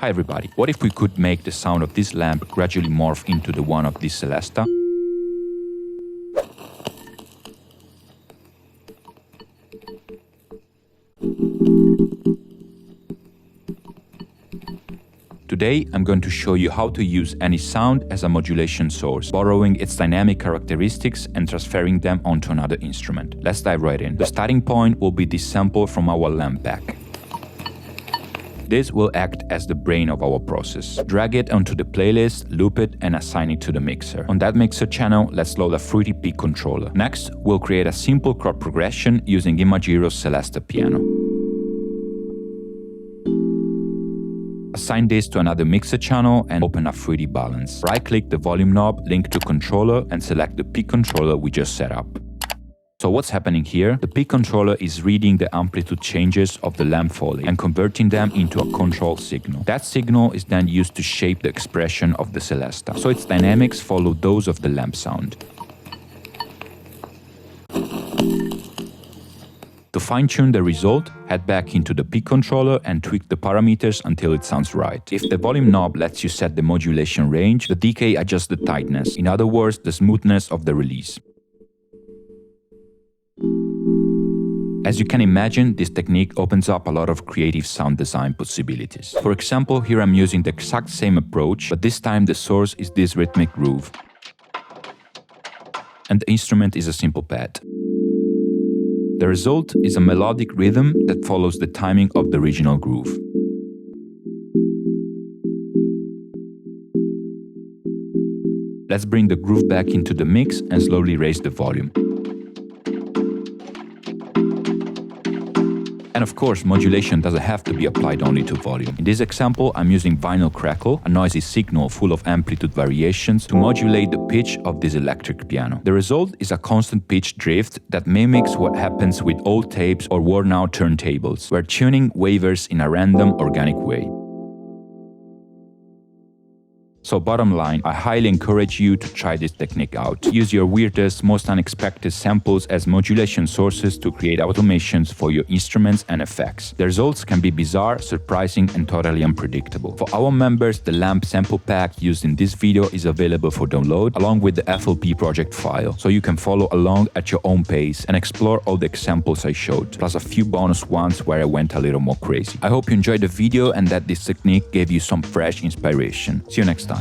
Hi everybody, what if we could make the sound of this lamp gradually morph into the one of this Celeste? Today, I'm going to show you how to use any sound as a modulation source, borrowing its dynamic characteristics and transferring them onto another instrument. Let's dive right in. The starting point will be this sample from our lamp pack. This will act as the brain of our process. Drag it onto the playlist, loop it, and assign it to the mixer. On that mixer channel, let's load a fruity peak controller. Next, we'll create a simple chord progression using Imagiro's Celeste piano. Assign this to another mixer channel and open a fruity balance. Right-click the volume knob, link to controller, and select the peak controller we just set up. So what's happening here? The peak controller is reading the amplitude changes of the lamp foley and converting them into a control signal. That signal is then used to shape the expression of the Celeste, so its dynamics follow those of the lamp sound. To fine-tune the result, head back into the peak controller and tweak the parameters until it sounds right. If the volume knob lets you set the modulation range, the decay adjusts the tightness, in other words, the smoothness of the release. As you can imagine, this technique opens up a lot of creative sound design possibilities. For example, here I'm using the exact same approach, but this time the source is this rhythmic groove, and the instrument is a simple pad. The result is a melodic rhythm that follows the timing of the original groove. Let's bring the groove back into the mix and slowly raise the volume. And of course, modulation doesn't have to be applied only to volume. In this example, I'm using vinyl crackle, a noisy signal full of amplitude variations, to modulate the pitch of this electric piano. The result is a constant pitch drift that mimics what happens with old tapes or worn-out turntables, where tuning wavers in a random, organic way. So bottom line, I highly encourage you to try this technique out. Use your weirdest, most unexpected samples as modulation sources to create automations for your instruments and effects. The results can be bizarre, surprising, and totally unpredictable. For our members, the lamp sample pack used in this video is available for download, along with the FLP project file, so you can follow along at your own pace and explore all the examples I showed, plus a few bonus ones where I went a little more crazy. I hope you enjoyed the video and that this technique gave you some fresh inspiration. See you next time.